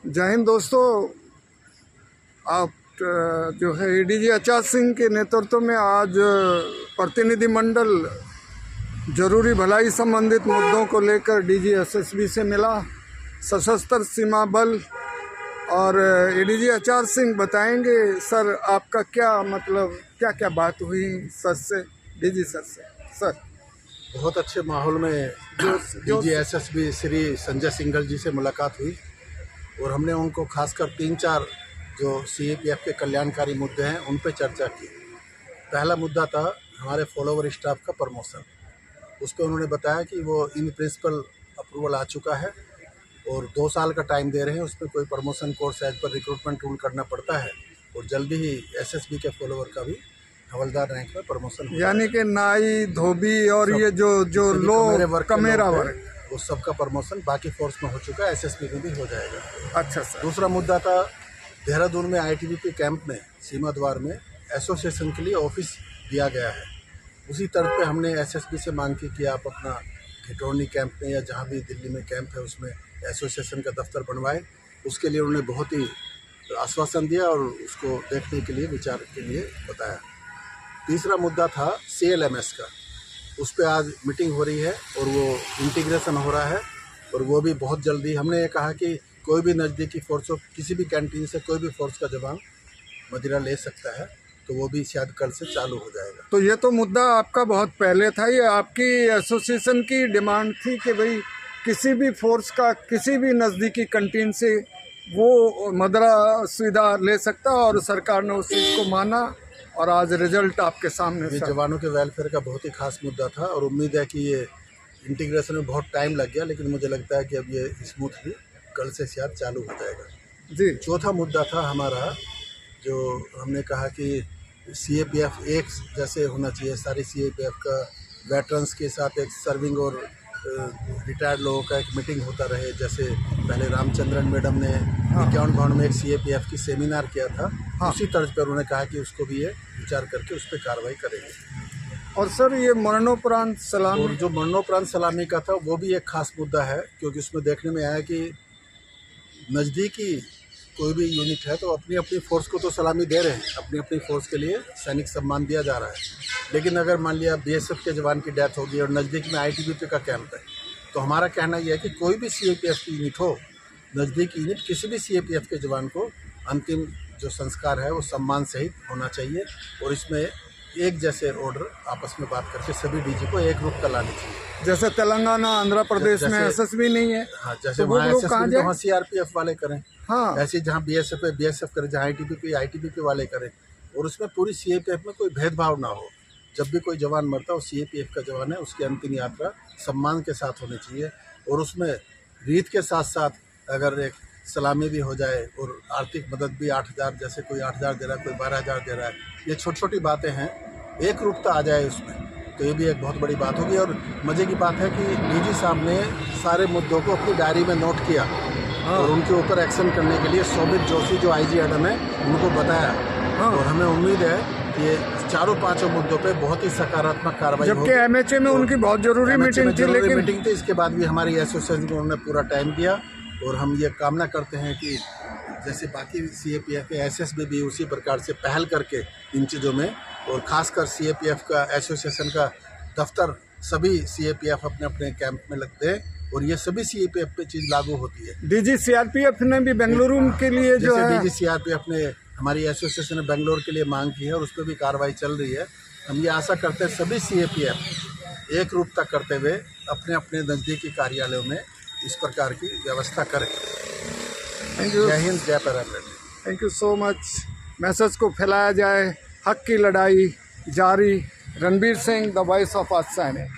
जय हिंद दोस्तों। आप जो है एडीजी आचार सिंह के नेतृत्व में आज प्रतिनिधिमंडल जरूरी भलाई संबंधित मुद्दों को लेकर डीजी एसएसबी से मिला। सशस्त्र सीमा बल और एडीजी आचार सिंह बताएंगे सर आपका क्या मतलब क्या क्या बात हुई सर से, डीजी सर से। सर बहुत अच्छे माहौल में डीजी एसएसबी श्री संजय सिंघल जी से मुलाकात हुई और हमने उनको खासकर 3-4 जो सीएपीएफ के कल्याणकारी मुद्दे हैं उन पर चर्चा की। पहला मुद्दा था हमारे फॉलोवर स्टाफ का प्रमोशन। उस पर उन्होंने बताया कि वो इन प्रिंसिपल अप्रूवल आ चुका है और 2 साल का टाइम दे रहे हैं, उसमें कोई promotion course as per recruitment rule करना पड़ता है और जल्दी ही एसएसबी के फॉलोवर का भी हवलदार रैंक में प्रमोशन, यानी कि नाई धोबी और ये जो लोग कमेरा वर्ग वो सबका प्रमोशन बाकी फोर्स में हो चुका है, एसएसबी में भी हो जाएगा। अच्छा सर। दूसरा मुद्दा था देहरादून में आईटीबीपी कैंप में सीमा द्वार में एसोसिएशन के लिए ऑफिस दिया गया है। उसी तर्ज पे हमने एसएसबी से मांग की कि आप अपना घिटौनी कैंप में या जहाँ भी दिल्ली में कैंप है उसमें एसोसिएशन का दफ्तर बनवाए। उसके लिए उन्होंने बहुत ही आश्वासन दिया और उसको देखने के लिए विचार के लिए बताया। तीसरा मुद्दा था CLMS का, उस पर आज मीटिंग हो रही है और वो इंटीग्रेशन हो रहा है और वो भी बहुत जल्दी। हमने ये कहा कि कोई भी नज़दीकी फोर्स हो, किसी भी कैंटीन से कोई भी फोर्स का जवान मदिरा ले सकता है, तो वो भी शायद कल से चालू हो जाएगा। तो ये तो मुद्दा आपका बहुत पहले था, ये आपकी एसोसिएशन की डिमांड थी कि भाई किसी भी फोर्स का किसी भी नज़दीकी कैंटीन से वो मदिरा सुविधा ले सकता और सरकार ने उस चीज़ को माना और आज रिजल्ट आपके सामने। ये जवानों के वेलफेयर का बहुत ही खास मुद्दा था और उम्मीद है कि ये इंटीग्रेशन में बहुत टाइम लग गया, लेकिन मुझे लगता है कि अब ये स्मूथली कल से शायद चालू हो जाएगा जी। चौथा मुद्दा था हमारा, जो हमने कहा कि CAPF एक जैसे होना चाहिए, सारी CAPF का वेटरन्स के साथ एक सर्विंग और रिटायर्ड लोगों का एक मीटिंग होता रहे। जैसे पहले रामचंद्रन मैडम ने विज्ञान भवन में एक CAPF की सेमिनार किया था, उसी तर्ज पर उन्होंने कहा कि उसको भी ये विचार करके उस पर कार्रवाई करेंगे। और सर ये मरणोपरांत सलामी, और जो मरणोपरांत सलामी का था वो भी एक खास मुद्दा है, क्योंकि उसमें देखने में आया कि नज़दीकी कोई भी यूनिट है तो अपनी अपनी फोर्स को तो सलामी दे रहे हैं, अपनी अपनी फोर्स के लिए सैनिक सम्मान दिया जा रहा है। लेकिन अगर मान लिया BSF के जवान की डेथ होगी और नज़दीक में ITBP का कैंप है, तो हमारा कहना यह है कि कोई भी CAPF की यूनिट हो, नज़दीकी यूनिट किसी भी CAPF के जवान को अंतिम जो संस्कार है वो सम्मान सहित होना चाहिए और इसमें एक जैसे ऑर्डर आपस में बात करके सभी डीजी को एक रूप का लानी चाहिए। जैसे तेलंगाना आंध्र प्रदेश में SSB नहीं है, हाँ, जैसे तो वहाँ SSB वहाँ वहाँ CRPF वाले करें, हाँ, ऐसे जहाँ BSF है BSF करें, जहाँ ITBP वाले करें और उसमें पूरी CAPF में कोई भेदभाव ना हो। जब भी कोई जवान मरता है वो CAPF का जवान है, उसकी अंतिम यात्रा सम्मान के साथ होनी चाहिए और उसमें रीत के साथ साथ अगर एक सलामी भी हो जाए और आर्थिक मदद भी 8,000, जैसे कोई 8,000 दे रहा है, कोई 12,000 दे रहा है, ये छोटी छोटी बातें हैं, एक रूपता आ जाए उसमें, तो ये भी एक बहुत बड़ी बात होगी। और मज़े की बात है कि डीजी साहब ने सारे मुद्दों को अपनी डायरी में नोट किया और उनके ऊपर एक्शन करने के लिए शोभित जोशी जो IG एडम है उनको बताया और हमें उम्मीद है कि ये 4-5 मुद्दों पे बहुत ही सकारात्मक कार्रवाई होगी। जबकि MHA में उनकी बहुत जरूरी मीटिंग थी, लेकिन मीटिंग थी, इसके बाद भी हमारी एसोसिएशन को उन्होंने पूरा टाइम दिया और हम ये कामना करते हैं कि जैसे बाकी CAPF के SSB भी उसी प्रकार से पहल करके इन चीज़ों में, और खासकर CAPF का एसोसिएशन का दफ्तर सभी CAPF अपने अपने कैंप में लगते हैं और ये सभी CAPF पे चीज़ लागू होती है। DG CRPF ने भी बेंगलुरु के लिए जो है, DG CRPF ने हमारी एसोसिएशन ने बेंगलोर के लिए मांग की है और उस पर भी कार्रवाई चल रही है। हम ये आशा करते हैं सभी CAPF एक रूपता करते हुए अपने अपने नज़दीकी कार्यालयों में इस प्रकार की व्यवस्था करें। Thank you. जय हिंद, जय paramilitary. Thank you so much. Message को फैलाया जाए, हक की लड़ाई जारी। Ranbir Singh, the voice of आज सैनिक।